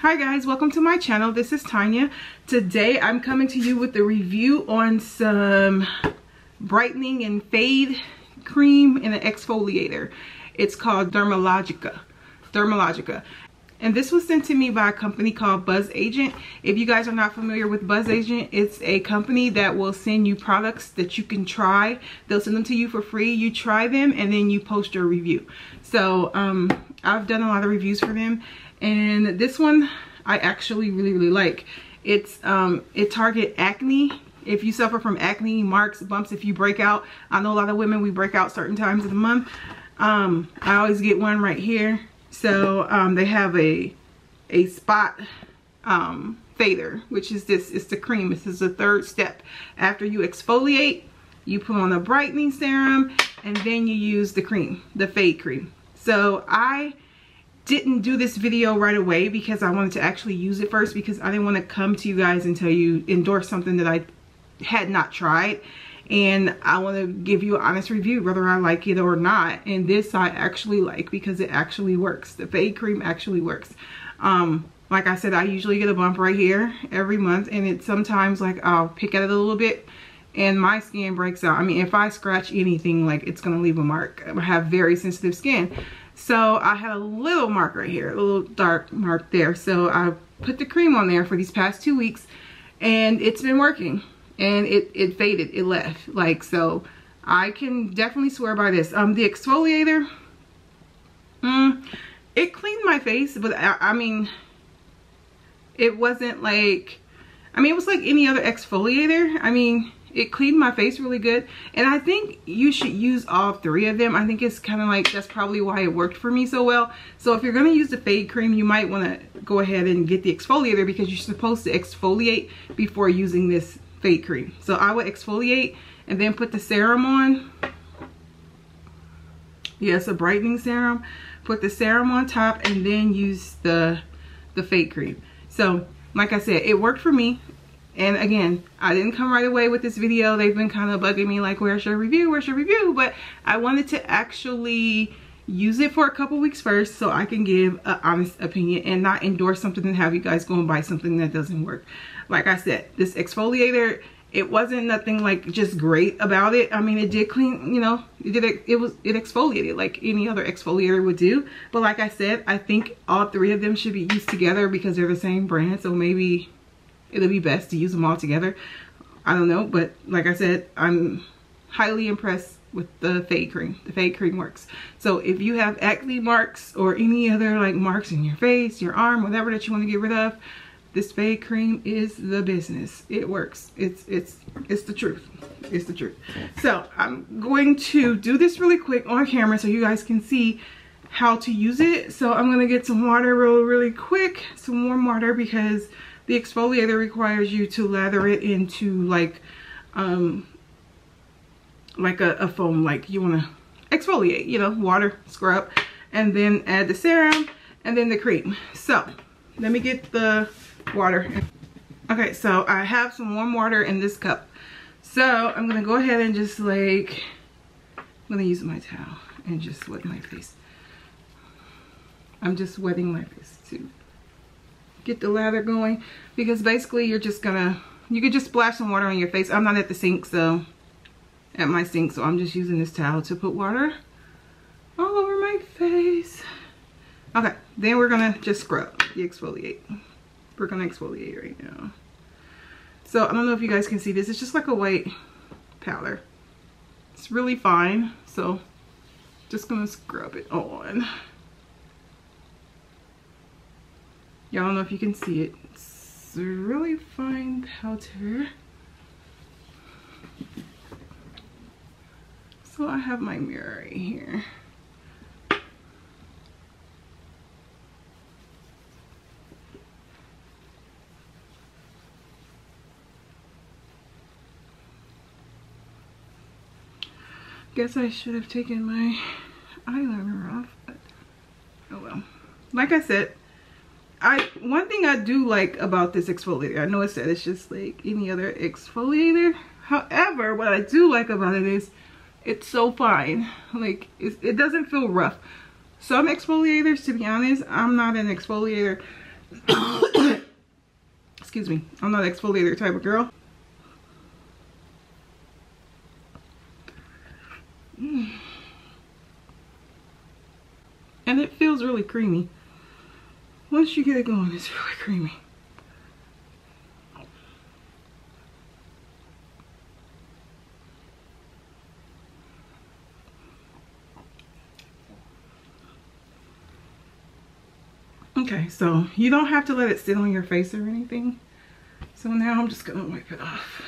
Hi guys, welcome to my channel. This is Tanya. Today I'm coming to you with a review on some brightening and fade cream and an exfoliator. It's called Dermalogica. And this was sent to me by a company called Buzz Agent. If you guys are not familiar with Buzz Agent, it's a company that will send you products that you can try. They'll send them to you for free. You try them and then you post your review. So I've done a lot of reviews for them, and this one I actually really like. It targets acne. If you suffer from acne, marks, bumps, if you break out. I know a lot of women, we break out certain times of the month. I always get one right here. So they have a spot fader, which is this. It's the cream. This is the third step. After you exfoliate, you put on a brightening serum, and then you use the cream, the fade cream. So I didn't do this video right away because I wanted to actually use it first, because I didn't want to come to you guys and tell you, endorse something that I had not tried. And I want to give you an honest review whether I like it or not. And this I actually like because it actually works. The fade cream actually works. Like I said, I usually get a bump right here every month, and it's sometimes like I'll pick at it a little bit and my skin breaks out. I mean, if I scratch anything, like, it's gonna leave a mark. I have very sensitive skin. So I had a little mark right here, a little dark mark there. So I put the cream on there for these past 2 weeks, and it's been working. And it faded, it left. Like, so I can definitely swear by this. The exfoliator, it cleaned my face, but I mean, it wasn't like, I mean, it was like any other exfoliator. I mean, it cleaned my face really good. And I think you should use all three of them. I think it's kind of like, that's probably why it worked for me so well. So if you're going to use the fade cream, you might want to go ahead and get the exfoliator, because you're supposed to exfoliate before using this fade cream. So I would exfoliate and then put the serum on. Yes, a brightening serum. Put the serum on top and then use the fade cream. So like I said, it worked for me. And again, I didn't come right away with this video. They've been kind of bugging me like, where's your review? Where's your review? But I wanted to actually use it for a couple weeks first so I can give an honest opinion and not endorse something and have you guys go and buy something that doesn't work. Like I said, this exfoliator, it wasn't nothing like just great about it. I mean, it did clean, you know, it exfoliated like any other exfoliator would do. But like I said, I think all three of them should be used together because they're the same brand. So maybe it'll be best to use them all together. I don't know, but like I said, I'm highly impressed with the fade cream. The fade cream works. So if you have acne marks or any other like marks in your face, your arm, whatever that you want to get rid of, this fade cream is the business. It works. It's the truth. It's the truth. So I'm going to do this really quick on camera so you guys can see how to use it. So I'm gonna get some water really quick, some warm water, because the exfoliator requires you to lather it into like a foam. Like, you want to exfoliate, you know, water, scrub, and then add the serum and then the cream. So let me get the water. Okay, so I have some warm water in this cup. So I'm gonna go ahead and just like, I'm gonna use my towel and just wet my face. I'm just wetting my face too. Get the lather going, because basically you're just gonna, you could just splash some water on your face. I'm not at the sink, so at my sink, so I'm just using this towel to put water all over my face. Okay, then we're gonna just scrub, the exfoliate. We're gonna exfoliate right now. So I don't know if you guys can see this. It's just like a white powder. It's really fine, so just gonna scrub it on. Y'all don't know if you can see it. It's a really fine powder. So I have my mirror right here. Guess I should have taken my eyeliner off, but oh well. Like I said, one thing I do like about this exfoliator, I know it said it's just like any other exfoliator. However, what I do like about it is it's so fine. Like, it doesn't feel rough. Some exfoliators, to be honest, I'm not an exfoliator Excuse me, I'm not an exfoliator type of girl. And it feels really creamy. Once you get it going, it's really creamy. Okay, so you don't have to let it sit on your face or anything. So now I'm just gonna wipe it off.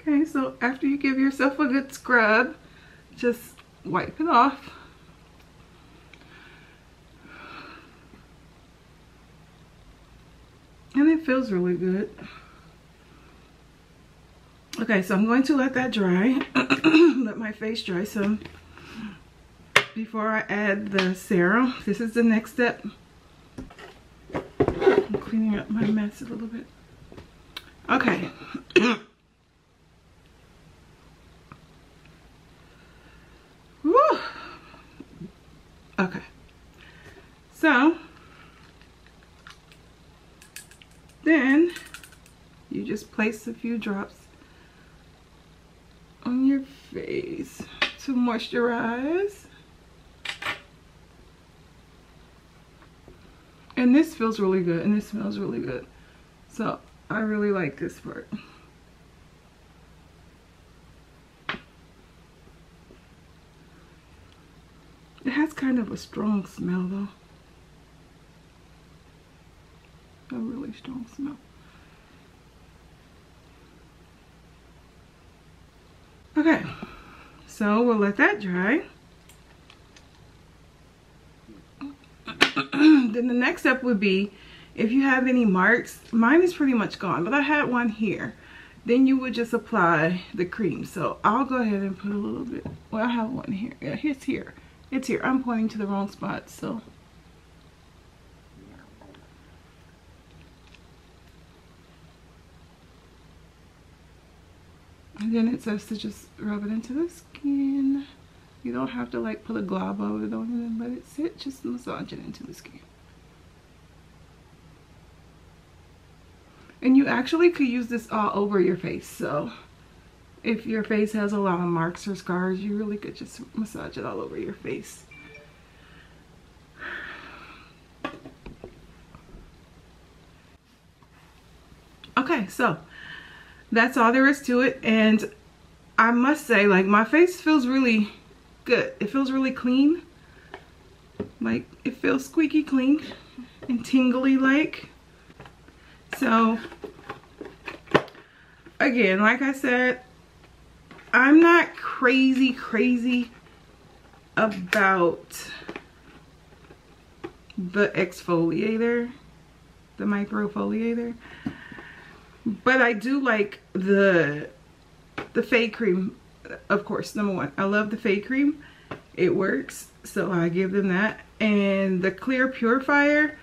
Okay, so after you give yourself a good scrub, just wipe it off. And it feels really good. Okay, so I'm going to let that dry. Let my face dry some before I add the serum. This is the next step. I'm cleaning up my mess a little bit. Okay. Woo. Okay. So then you just place a few drops on your face to moisturize. And this feels really good and this smells really good. So I really like this part. It has kind of a strong smell though. A really strong smell. Okay, so we'll let that dry. Then the next step would be, if you have any marks, mine is pretty much gone, but I had one here. Then you would just apply the cream. So I'll go ahead and put a little bit. Well, I have one here. Yeah, it's here. It's here. I'm pointing to the wrong spot, so. And then it says to just rub it into the skin. You don't have to like put a glob over it and let it sit. Just massage it into the skin. And you actually could use this all over your face. So if your face has a lot of marks or scars, you really could just massage it all over your face. Okay, so that's all there is to it. And I must say, like, my face feels really good. It feels really clean. Like, it feels squeaky clean and tingly like. So again, like I said, I'm not crazy about the exfoliator, the microfoliator, but I do like the fade cream. Of course, number one, I love the fade cream. It works, so I give them that. And the clear purifier,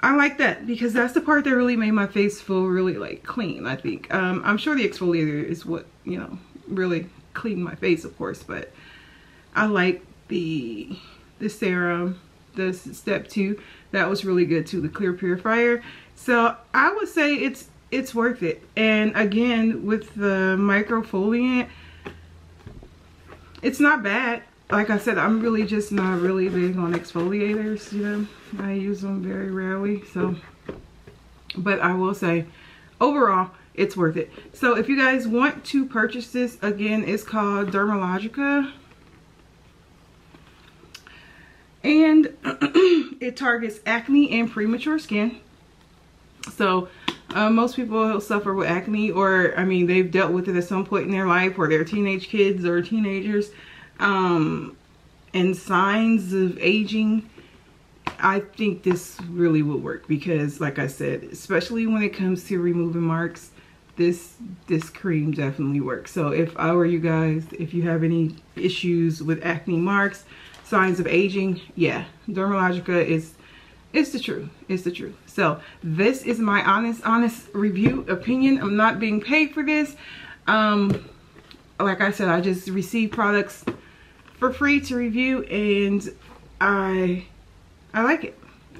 I like that because that's the part that really made my face feel really like clean, I think. I'm sure the exfoliator is what, you know, really cleaned my face, of course, but I like the serum, the step 2. That was really good too, the clear purifier. So I would say it's worth it. And again, with the microfoliant, it's not bad. Like I said, I'm really just not really big on exfoliators, you know. I use them very rarely, so. But I will say, overall, it's worth it. So if you guys want to purchase this, again, it's called Dermalogica. And it targets acne and premature skin. So most people suffer with acne, or I mean, they've dealt with it at some point in their life, or they're teenage kids or teenagers. And signs of aging, I think this really will work because, like I said, especially when it comes to removing marks, this cream definitely works. So if I were you guys, if you have any issues with acne marks, signs of aging, yeah, Dermalogica is the truth. It's the truth. So this is my honest review opinion. I'm not being paid for this. Like I said, I just receive products for free to review, and I like it.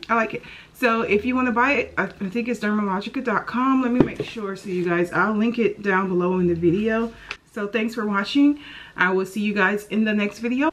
I like it. So if you want to buy it, I think it's dermalogica.com. Let me make sure so you guys, I'll link it down below in the video. So thanks for watching. I will see you guys in the next video.